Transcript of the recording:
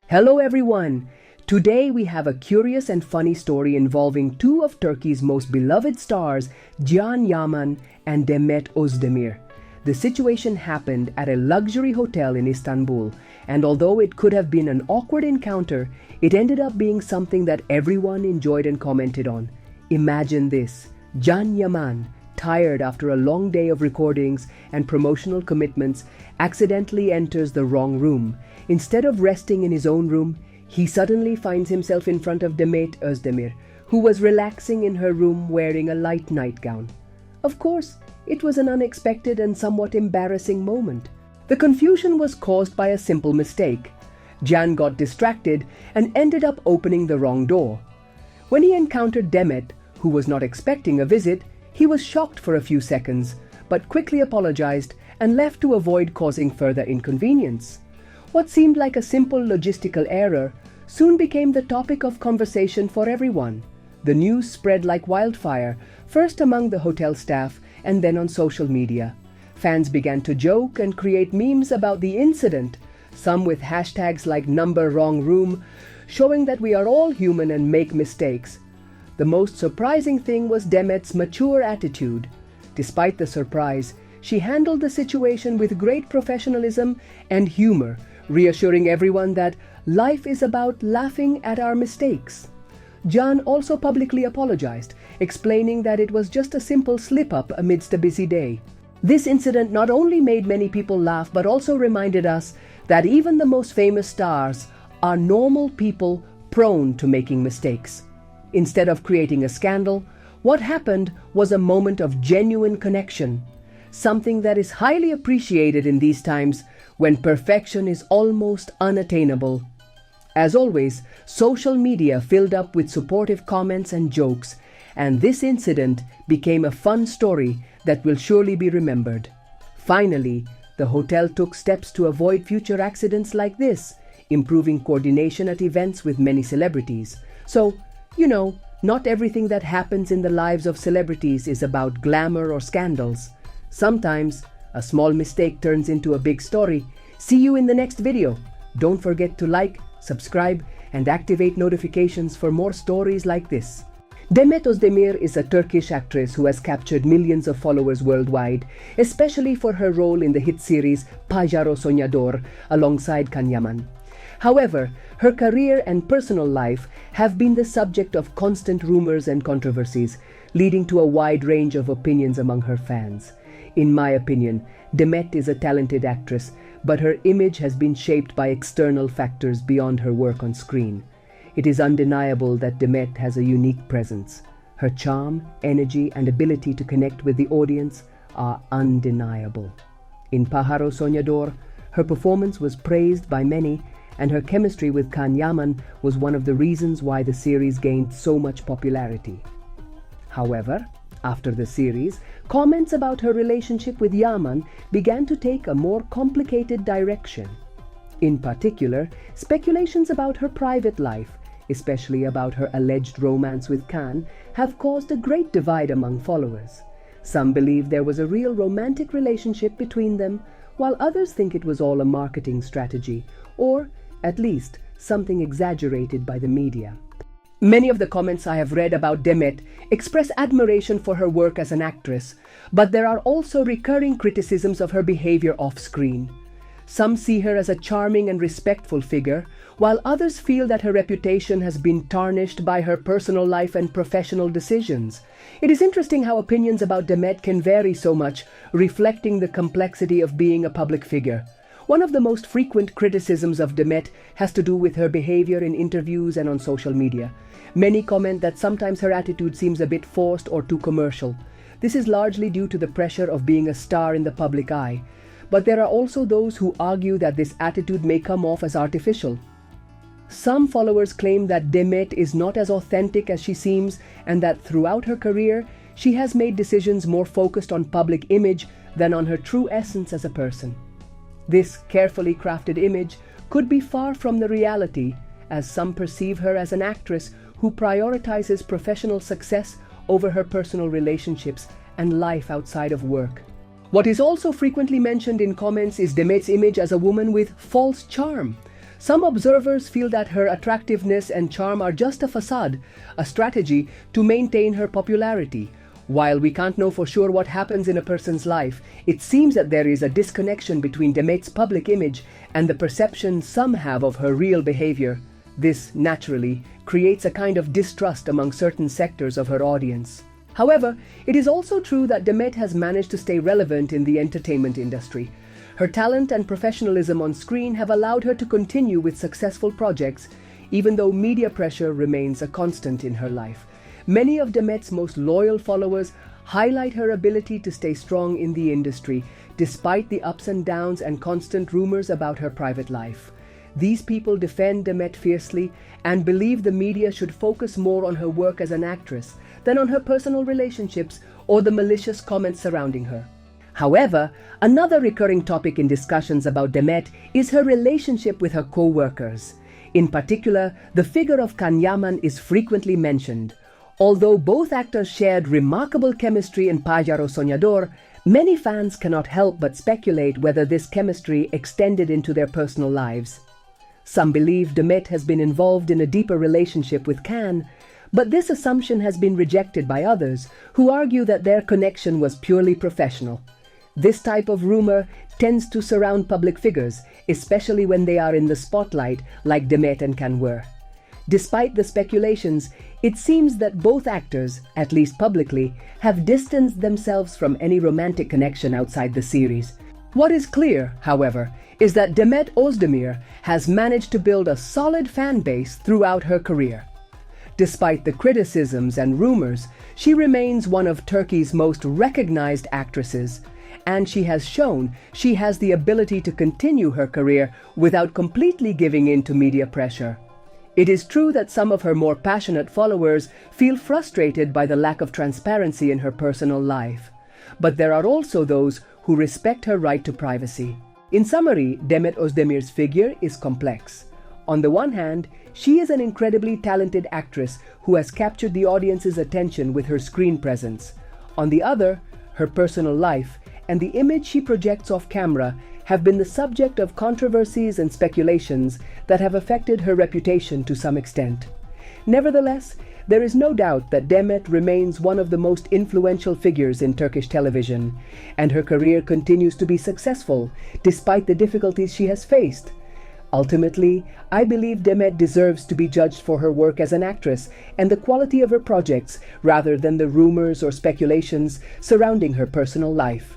Hello everyone! Today we have a curious and funny story involving two of Turkey's most beloved stars, Yaman and Demet ÖZDEMİR. The situation happened at a luxury hotel in Istanbul, and although it could have been an awkward encounter, it ended up being something that everyone enjoyed and commented on. Imagine this, Yaman, tired after a long day of recordings and promotional commitments, accidentally enters the wrong room. Instead of resting in his own room, he suddenly finds himself in front of Demet ÖZDEMİR, who was relaxing in her room wearing a light nightgown. Of course, it was an unexpected and somewhat embarrassing moment. The confusion was caused by a simple mistake. Can got distracted and ended up opening the wrong door. When he encountered Demet, who was not expecting a visit, he was shocked for a few seconds, but quickly apologized and left to avoid causing further inconvenience. What seemed like a simple logistical error soon became the topic of conversation for everyone. The news spread like wildfire, first among the hotel staff and then on social media. Fans began to joke and create memes about the incident, some with hashtags like #WrongRoom, showing that we are all human and make mistakes. The most surprising thing was Demet's mature attitude. Despite the surprise, she handled the situation with great professionalism and humor, reassuring everyone that life is about laughing at our mistakes. Can also publicly apologized, explaining that it was just a simple slip-up amidst a busy day. This incident not only made many people laugh but also reminded us that even the most famous stars are normal people prone to making mistakes. Instead of creating a scandal, what happened was a moment of genuine connection, something that is highly appreciated in these times when perfection is almost unattainable. As always, social media filled up with supportive comments and jokes, and this incident became a fun story that will surely be remembered. Finally, the hotel took steps to avoid future accidents like this, improving coordination at events with many celebrities. So, not everything that happens in the lives of celebrities is about glamour or scandals. Sometimes, a small mistake turns into a big story. See you in the next video. Don't forget to like, subscribe, and activate notifications for more stories like this. Demet ÖZDEMİR is a Turkish actress who has captured millions of followers worldwide, especially for her role in the hit series Pajaro Soñador alongside Yaman. However, her career and personal life have been the subject of constant rumors and controversies, leading to a wide range of opinions among her fans. In my opinion, Demet is a talented actress, but her image has been shaped by external factors beyond her work on screen. It is undeniable that Demet has a unique presence. Her charm, energy, and ability to connect with the audience are undeniable. In Pajaro Soñador, her performance was praised by many, and her chemistry with Yaman was one of the reasons why the series gained so much popularity. However, after the series, comments about her relationship with Yaman began to take a more complicated direction. In particular, speculations about her private life, especially about her alleged romance with Khan, have caused a great divide among followers. Some believe there was a real romantic relationship between them, while others think it was all a marketing strategy, or at least something exaggerated by the media. Many of the comments I have read about Demet express admiration for her work as an actress, but there are also recurring criticisms of her behavior off-screen. Some see her as a charming and respectful figure, while others feel that her reputation has been tarnished by her personal life and professional decisions. It is interesting how opinions about Demet can vary so much, reflecting the complexity of being a public figure. One of the most frequent criticisms of Demet has to do with her behavior in interviews and on social media. Many comment that sometimes her attitude seems a bit forced or too commercial. This is largely due to the pressure of being a star in the public eye. But there are also those who argue that this attitude may come off as artificial. Some followers claim that Demet is not as authentic as she seems, and that throughout her career, she has made decisions more focused on public image than on her true essence as a person. This carefully crafted image could be far from the reality, as some perceive her as an actress who prioritizes professional success over her personal relationships and life outside of work. What is also frequently mentioned in comments is Demet's image as a woman with false charm. Some observers feel that her attractiveness and charm are just a facade, a strategy to maintain her popularity. While we can't know for sure what happens in a person's life, it seems that there is a disconnection between Demet's public image and the perception some have of her real behavior. This, naturally, creates a kind of distrust among certain sectors of her audience. However, it is also true that Demet has managed to stay relevant in the entertainment industry. Her talent and professionalism on screen have allowed her to continue with successful projects, even though media pressure remains a constant in her life. Many of Demet's most loyal followers highlight her ability to stay strong in the industry, despite the ups and downs and constant rumors about her private life. These people defend Demet fiercely and believe the media should focus more on her work as an actress than on her personal relationships or the malicious comments surrounding her. However, another recurring topic in discussions about Demet is her relationship with her co-workers. In particular, the figure of Yaman is frequently mentioned. Although both actors shared remarkable chemistry in Pályaro Soñador, many fans cannot help but speculate whether this chemistry extended into their personal lives. Some believe Demet has been involved in a deeper relationship with Can, but this assumption has been rejected by others, who argue that their connection was purely professional. This type of rumor tends to surround public figures, especially when they are in the spotlight like Demet and Can were. Despite the speculations, it seems that both actors, at least publicly, have distanced themselves from any romantic connection outside the series. What is clear, however, is that Demet Özdemir has managed to build a solid fan base throughout her career. Despite the criticisms and rumors, she remains one of Turkey's most recognized actresses, and she has shown she has the ability to continue her career without completely giving in to media pressure. It is true that some of her more passionate followers feel frustrated by the lack of transparency in her personal life, but there are also those who respect her right to privacy. In summary, Demet Özdemir's figure is complex. On the one hand, she is an incredibly talented actress who has captured the audience's attention with her screen presence. On the other, her personal life and the image she projects off camera have been the subject of controversies and speculations that have affected her reputation to some extent. Nevertheless, there is no doubt that Demet remains one of the most influential figures in Turkish television, and her career continues to be successful despite the difficulties she has faced. Ultimately, I believe Demet deserves to be judged for her work as an actress and the quality of her projects rather than the rumors or speculations surrounding her personal life.